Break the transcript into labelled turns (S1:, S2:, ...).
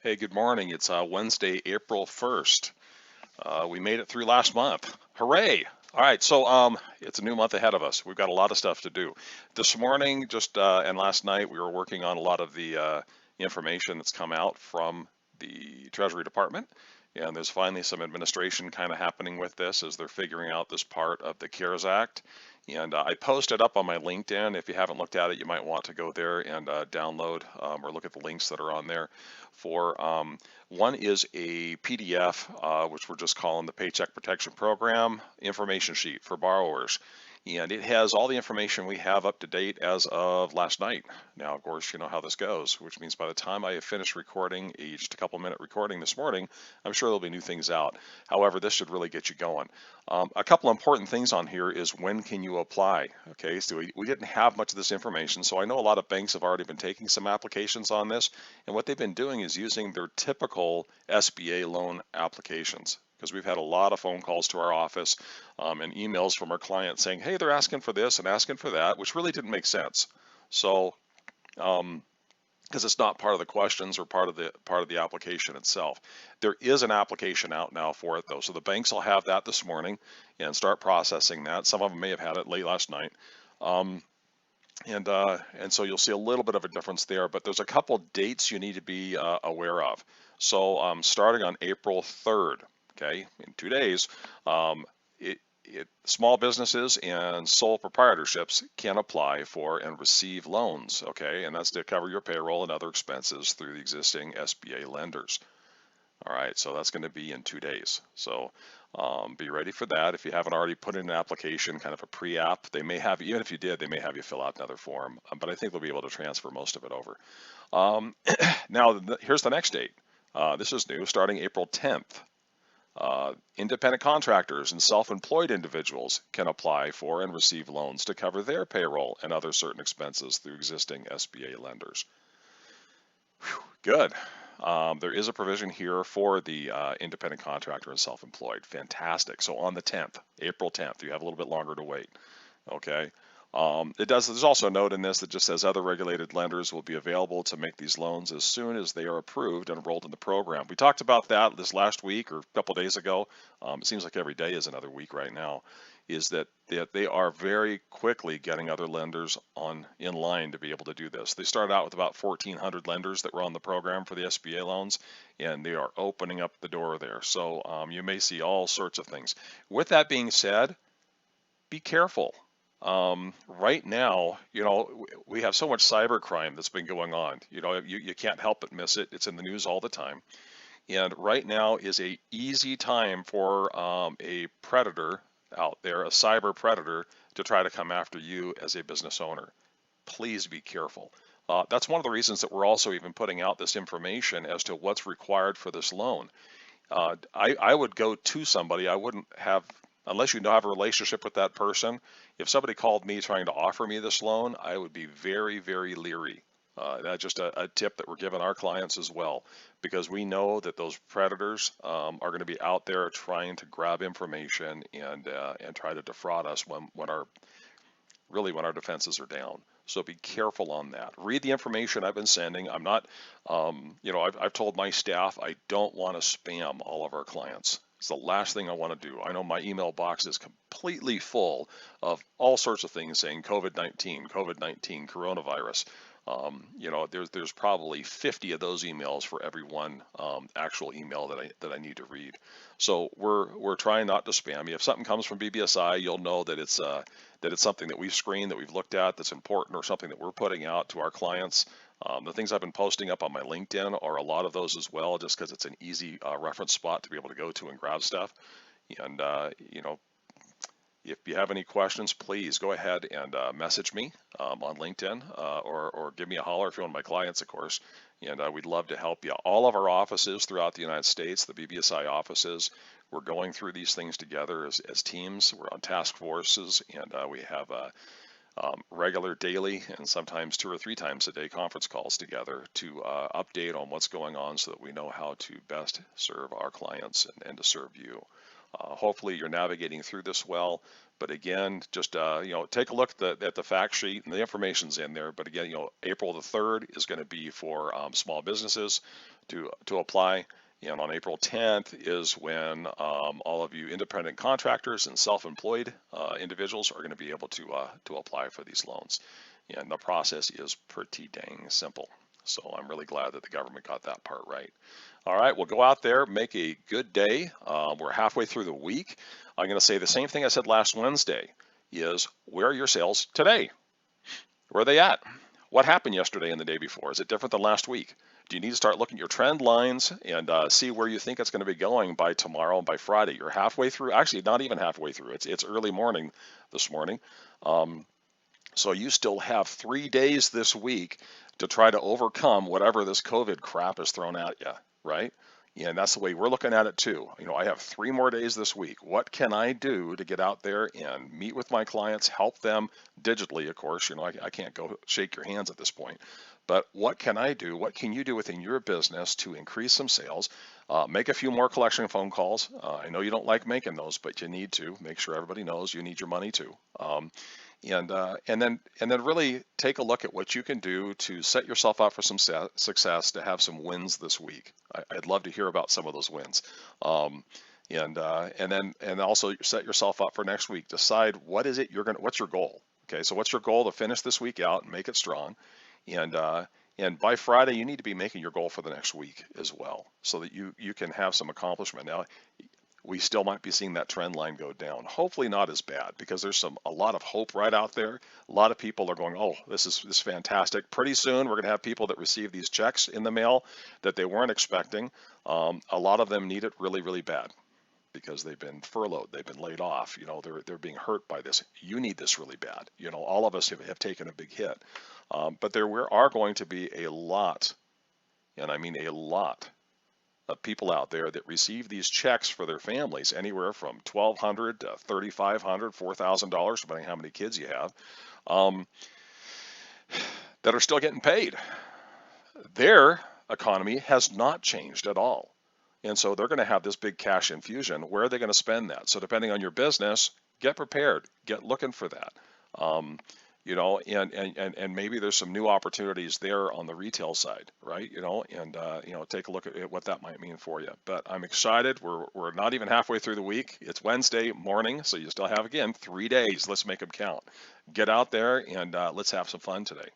S1: Hey, good morning. It's Wednesday, April 1st. We made it through last month. Hooray! All right, so it's a new month ahead of us. We've got a lot of stuff to do. This morning, just and last night, we were working on a lot of the information that's come out from the Treasury Department. And there's finally some administration kind of happening with this as they're figuring out this part of the CARES Act. And I posted up on my LinkedIn. If you haven't looked at it, you might want to go there and download or look at the links that are on there for one is a PDF, which we're just calling the Paycheck Protection Program information sheet for borrowers. And it has all the information we have up to date as of last night. Now, of course, you know how this goes, which means by the time I have finished recording just a couple minute recording this morning, I'm sure there'll be new things out. However, this should really get you going. A couple important things on here is when can you apply? Okay, so we didn't have much of this information, so I know a lot of banks have already been taking some applications on this, and what they've been doing is using their typical SBA loan applications, because we've had a lot of phone calls to our office and emails from our clients saying, hey, they're asking for this and asking for that, which really didn't make sense. So, because it's not part of the questions or part of the application itself. There is an application out now for it though, so the banks will have that this morning and start processing that. Some of them may have had it late last night. And so you'll see a little bit of a difference there, but there's a couple dates you need to be aware of. So starting on April 3rd, okay, in 2 days, small businesses and sole proprietorships can apply for and receive loans, okay, and that's to cover your payroll and other expenses through the existing SBA lenders. All right, so that's going to be in 2 days. So be ready for that. If you haven't already put in an application, kind of a pre-app, they may have, even if you did, they may have you fill out another form, but I think they'll be able to transfer most of it over. Now, here's the next date. This is new, starting April 10th. Independent contractors and self-employed individuals can apply for and receive loans to cover their payroll and other certain expenses through existing SBA lenders. Whew, good. There is a provision here for the independent contractor and self-employed. Fantastic. So on the 10th, April 10th, you have a little bit longer to wait. Okay. There's also a note in this that just says other regulated lenders will be available to make these loans as soon as they are approved and enrolled in the program. We talked about that this last week or a couple days ago. It seems like every day is another week right now. Is that they are very quickly getting other lenders in line to be able to do this. They started out with about 1,400 lenders that were on the program for the SBA loans, and they are opening up the door there. So you may see all sorts of things. With that being said, be careful. Right now, you know, we have so much cyber crime that's been going on. You know, you can't help but miss it. It's in the news all the time. And right now is a easy time for a predator out there, a cyber predator, to try to come after you as a business owner. Please be careful. That's one of the reasons that we're also even putting out this information as to what's required for this loan. I would go to somebody. I wouldn't have, unless you have a relationship with that person. If somebody called me trying to offer me this loan, I would be very, very leery. That's just a tip that we're giving our clients as well, because we know that those predators are going to be out there trying to grab information and try to defraud us when our defenses are down. So be careful on that. Read the information I've been sending. I'm not, I've told my staff I don't want to spam all of our clients. It's the last thing I want to do. I know my email box is completely full of all sorts of things saying COVID-19, coronavirus. There's probably 50 of those emails for every one actual email that I need to read. So we're trying not to spam you. If something comes from BBSI, you'll know that it's something that we've screened, that we've looked at, that's important, or something that we're putting out to our clients. The things I've been posting up on my LinkedIn are a lot of those as well, just because it's an easy reference spot to be able to go to and grab stuff. And if you have any questions, please go ahead and message me on LinkedIn or give me a holler if you're one of my clients, of course. And we'd love to help you. All of our offices throughout the United States, the BBSI offices, we're going through these things together as teams. We're on task forces, and we have regular daily and sometimes 2 or 3 times a day conference calls together to update on what's going on so that we know how to best serve our clients and to serve you. Hopefully you're navigating through this well. But again, just take a look at the fact sheet, and the information's in there. But again, April the 3rd is going to be for small businesses to apply. And on April 10th is when all of you independent contractors and self-employed individuals are going to be able to apply for these loans. And the process is pretty dang simple. So I'm really glad that the government got that part right. All right, well, go out there, make a good day. We're halfway through the week. I'm going to say the same thing I said last Wednesday, is where are your sales today? Where are they at? What happened yesterday and the day before? Is it different than last week? Do you need to start looking at your trend lines and see where you think it's going to be going by tomorrow and by Friday? You're halfway through, actually not even halfway through. It's early morning this morning. So you still have 3 days this week to try to overcome whatever this COVID crap is thrown at you, right? And that's the way we're looking at it too. I have 3 more days this week. What can I do to get out there and meet with my clients, help them digitally, of course. I can't go shake your hands at this point. But what can I do? What can you do within your business to increase some sales? Make a few more collection phone calls. I know you don't like making those, but you need to make sure everybody knows you need your money too. And then really take a look at what you can do to set yourself up for some success, to have some wins this week. I'd love to hear about some of those wins. And also set yourself up for next week. Decide what's your goal. Okay, so what's your goal to finish this week out and make it strong, and by Friday you need to be making your goal for the next week as well, so that you can have some accomplishment. Now, we still might be seeing that trend line go down. Hopefully not as bad, because there's a lot of hope right out there. A lot of people are going, oh, this is fantastic. Pretty soon we're going to have people that receive these checks in the mail that they weren't expecting. A lot of them need it really, really bad, because they've been furloughed, they've been laid off. They're being hurt by this. You need this really bad. All of us have taken a big hit. But there are going to be a lot, and I mean a lot, of people out there that receive these checks for their families, anywhere from $1,200 to $3,500, $4,000, depending on how many kids you have, that are still getting paid. Their economy has not changed at all. And so they're going to have this big cash infusion. Where are they going to spend that? So depending on your business, get prepared, get looking for that. And maybe there's some new opportunities there on the retail side, right? Take a look at what that might mean for you. But I'm excited. We're not even halfway through the week. It's Wednesday morning, so you still have, again, 3 days. Let's make them count. Get out there and let's have some fun today.